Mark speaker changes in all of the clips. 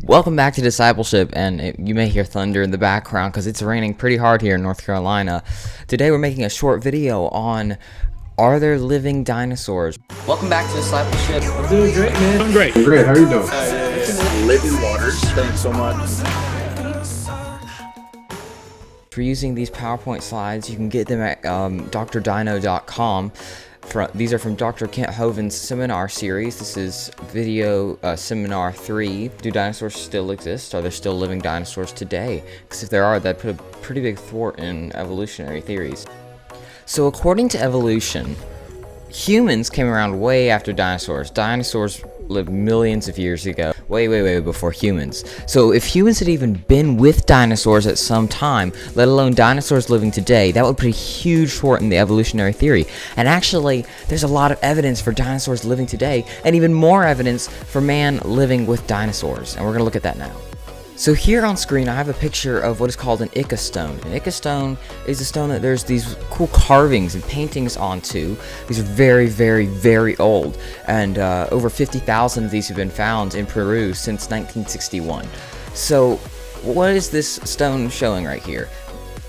Speaker 1: Welcome back to Discipleship, and you may hear thunder in the background because it's raining pretty hard here in North Carolina. Today we're making a short video on, are there living dinosaurs? Welcome back to Discipleship.
Speaker 2: I'm doing great, man.
Speaker 3: I'm great.
Speaker 2: Great, how are you doing?
Speaker 3: Living waters. Thanks so much.
Speaker 1: If you're using these PowerPoint slides, you can get them at drdino.com. These are from Dr. Kent Hovind's seminar series. This is video seminar 3. Do dinosaurs still exist? Are there still living dinosaurs today? Because if there are, that'd put a pretty big thwart in evolutionary theories. So according to evolution, humans came around way after dinosaurs. Dinosaurs lived millions of years ago, way before humans. So if humans had even been with dinosaurs at some time, let alone dinosaurs living today, that would put a huge thwart in the evolutionary theory. And actually, there's a lot of evidence for dinosaurs living today, and even more evidence for man living with dinosaurs. And we're gonna look at that now. So here on screen, I have a picture of what is called an Ica stone. An Ica stone is a stone that there's these cool carvings and paintings onto. These are very old, and over 50,000 of these have been found in Peru since 1961. So what is this stone showing right here?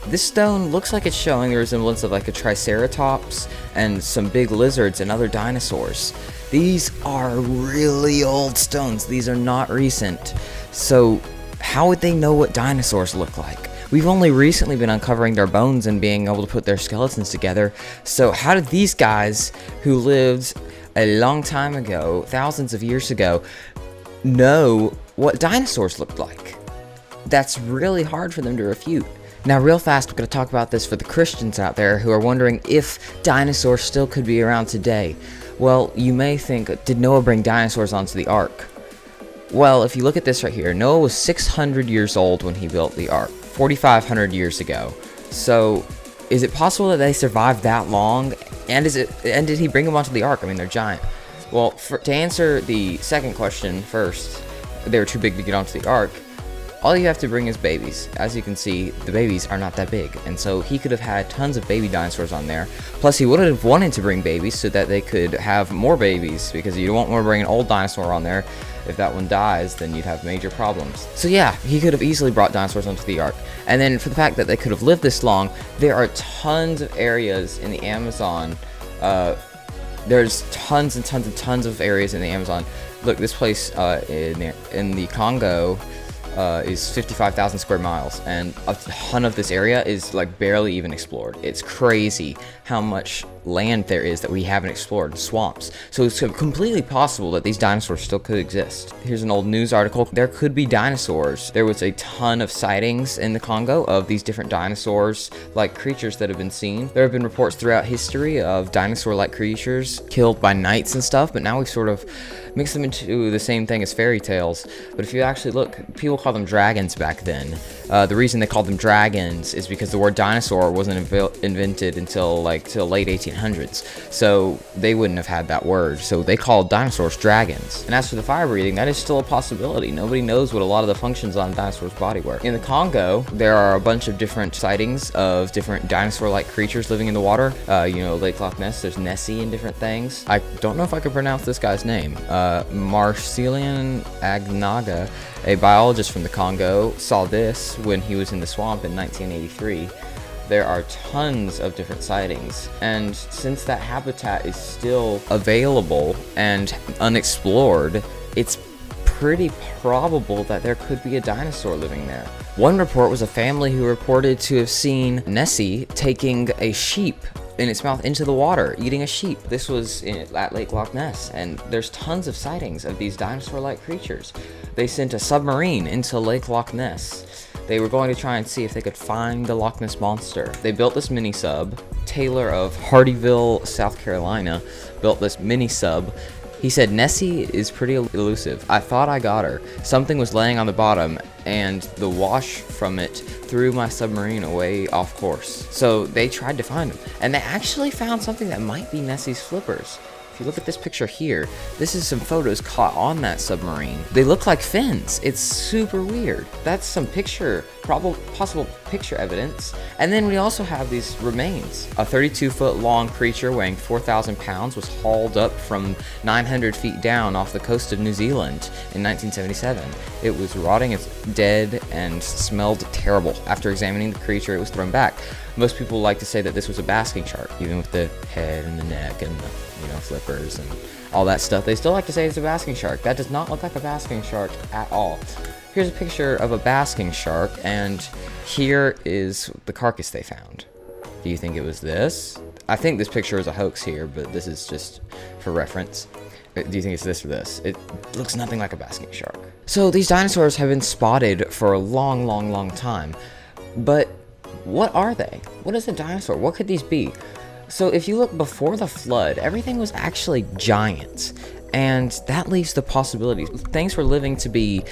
Speaker 1: This stone looks like it's showing the resemblance of like a triceratops and some big lizards and other dinosaurs. These are really old stones. These are not recent. So how would they know what dinosaurs look like? We've only recently been uncovering their bones and being able to put their skeletons together. So how did these guys who lived a long time ago, thousands of years ago, know what dinosaurs looked like? That's really hard for them to refute. Now real fast, we're going to talk about this for the Christians out there who are wondering if dinosaurs still could be around today. Well, you may think, did Noah bring dinosaurs onto the ark? Well, if you look at this right here, Noah was 600 years old when he built the ark, 4,500 years ago. So, is it possible that they survived that long? And did he bring them onto the ark? I mean, they're giant. Well, to answer the second question first, they were too big to get onto the ark. All you have to bring is babies. As you can see, the babies are not that big, and so he could have had tons of baby dinosaurs on there. Plus, he would have wanted to bring babies so that they could have more babies, because you don't want to bring an old dinosaur on there. If that one dies, then you'd have major problems. So yeah, he could have easily brought dinosaurs onto the ark. And then for the fact that they could have lived this long, there are tons of areas in the Amazon. There's tons of areas in the Amazon. Look, this place in the Congo is 55,000 square miles, and a ton of this area is like barely even explored. It's crazy how much land there is that we haven't explored, swamps. So it's completely possible that these dinosaurs still could exist. Here's an old news article. There could be dinosaurs. There was a ton of sightings in the Congo of these different dinosaurs like creatures that have been seen. There have been reports throughout history of dinosaur-like creatures killed by knights and stuff, but now we've sort of mixed them into the same thing as fairy tales. But if you actually look, people call them dragons back then. The reason they called them dragons is because the word dinosaur wasn't invented until till late 1800s. So they wouldn't have had that word. So they called dinosaurs dragons. And as for the fire breathing, that is still a possibility. Nobody knows what a lot of the functions on a dinosaur's body were. In the Congo, there are a bunch of different sightings of different dinosaur-like creatures living in the water. Lake Loch Ness, there's Nessie and different things. I don't know if I could pronounce this guy's name. Marcelian Agnaga, a biologist from the Congo, saw this when he was in the swamp in 1983. There are tons of different sightings, and since that habitat is still available and unexplored, it's pretty probable that there could be a dinosaur living there. One report was a family who reported to have seen Nessie taking a sheep in its mouth into the water, eating a sheep. This was at Lake Loch Ness, and there's tons of sightings of these dinosaur-like creatures. They sent a submarine into Lake Loch Ness. They were going to try and see if they could find the Loch Ness Monster. They built this mini sub. Taylor of Hardyville, South Carolina, built this mini sub. He said, Nessie is pretty elusive. I thought I got her. Something was laying on the bottom, and the wash from it threw my submarine away off course. So they tried to find him, and they actually found something that might be Nessie's flippers. If If you look at this picture here, this is some photos caught on that submarine. They look like fins. It's super weird. That's some possible picture evidence. And then we also have these remains. A 32-foot long creature weighing 4,000 pounds was hauled up from 900 feet down off the coast of New Zealand in 1977. It was rotting, it's dead, and smelled terrible. After examining the creature, it was thrown back. Most people like to say that this was a basking shark, even with the head and the neck and the flippers and all that stuff. They still like to say it's a basking shark. That does not look like a basking shark at all. Here's a picture of a basking shark, and here is the carcass they found. Do you think it was this? I think this picture is a hoax here, but this is just for reference. Do you think it's this or this? It looks nothing like a basking shark. So these dinosaurs have been spotted for a long time, but what are they? What is a dinosaur? What could these be? So if you look before the flood, everything was actually giant, and that leaves the possibilities. Things were living to be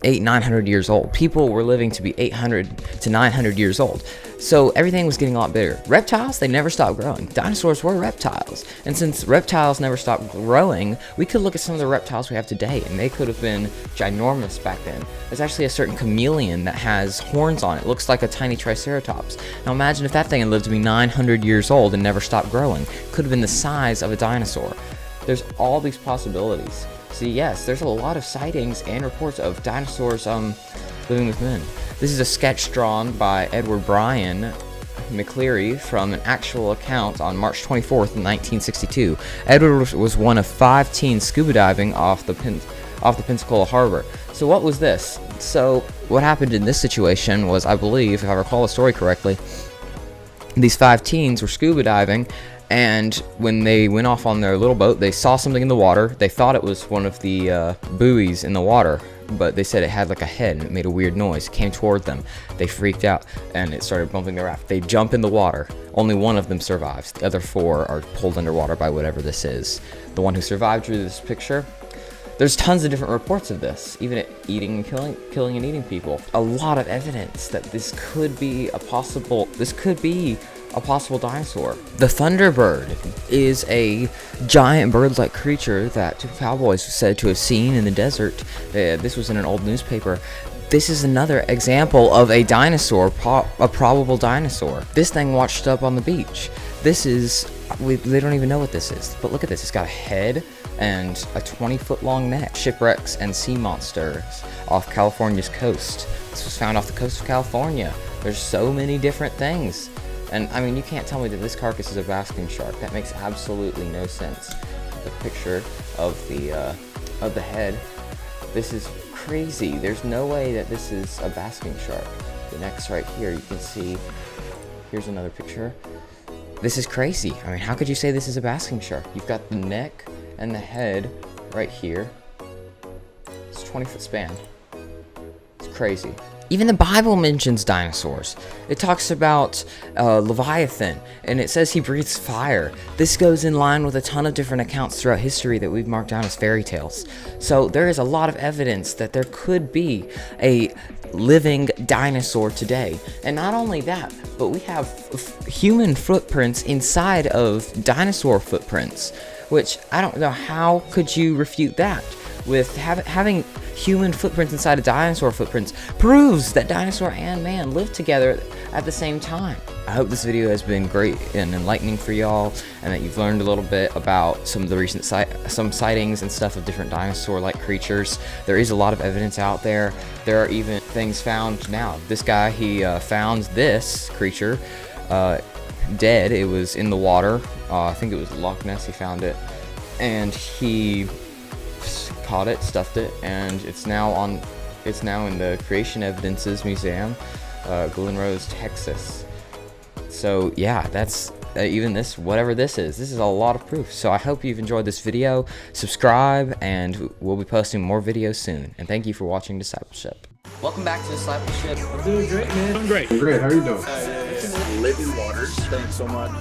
Speaker 1: 900 years old. People were living to be 800 to 900 years old. So everything was getting a lot bigger. Reptiles, they never stopped growing. Dinosaurs were reptiles. And since reptiles never stopped growing, we could look at some of the reptiles we have today, and they could have been ginormous back then. There's actually a certain chameleon that has horns on it. It looks like a tiny triceratops. Now imagine if that thing had lived to be 900 years old and never stopped growing. Could have been the size of a dinosaur. There's all these possibilities. So yes, there's a lot of sightings and reports of dinosaurs living with men. This is a sketch drawn by Edward Bryan McCleary from an actual account on March 24th, 1962. Edward was one of 5 teens scuba diving off the Pensacola Harbor. So what was this? So what happened in this situation was, I believe, if I recall the story correctly, these 5 teens were scuba diving, and when they went off on their little boat, they saw something in the water. They thought it was one of the buoys in the water, but they said it had like a head and it made a weird noise. It came toward them. They freaked out and it started bumping their raft. They jump in the water. Only one of them survives. The other 4 are pulled underwater by whatever this is. The one who survived drew this picture. There's tons of different reports of this, even at eating and killing and eating people. A lot of evidence that this could be a possible dinosaur. The Thunderbird is a giant bird-like creature that 2 cowboys said to have seen in the desert. This was in an old newspaper. This is another example of a dinosaur, a probable dinosaur. This thing washed up on the beach. They don't even know what this is, but look at this. It's got a head and a 20-foot long neck. Shipwrecks and sea monsters off California's coast. This was found off the coast of California. There's so many different things. And I mean, you can't tell me that this carcass is a basking shark. That makes absolutely no sense. The picture of the head. This is crazy. There's no way that this is a basking shark. The neck's right here. You can see. Here's another picture. This is crazy. I mean, how could you say this is a basking shark? You've got the neck and the head right here. It's a 20-foot span. It's crazy. Even the Bible mentions dinosaurs. It talks about Leviathan, and it says he breathes fire. This goes in line with a ton of different accounts throughout history that we've marked down as fairy tales. So there is a lot of evidence that there could be a living dinosaur today. And not only that, but we have human footprints inside of dinosaur footprints, which I don't know, how could you refute that? With having human footprints inside of dinosaur footprints proves that dinosaur and man lived together at the same time. I hope this video has been great and enlightening for y'all, and that you've learned a little bit about some of the recent sightings and stuff of different dinosaur-like creatures. There is a lot of evidence out there. There are even things found now. This guy, he found this creature dead. It was in the water. I think it was Loch Ness. He found it, and he caught it, stuffed it, and it's now in the Creation Evidences Museum, Glen Rose, Texas. So yeah, that's even this, whatever this is a lot of proof. So I hope you've enjoyed this video. Subscribe, and we'll be posting more videos soon. And thank you for watching Discipleship. Welcome back to Discipleship.
Speaker 2: I'm doing great, man.
Speaker 3: Great. How are you doing? Living Waters. Thanks so much.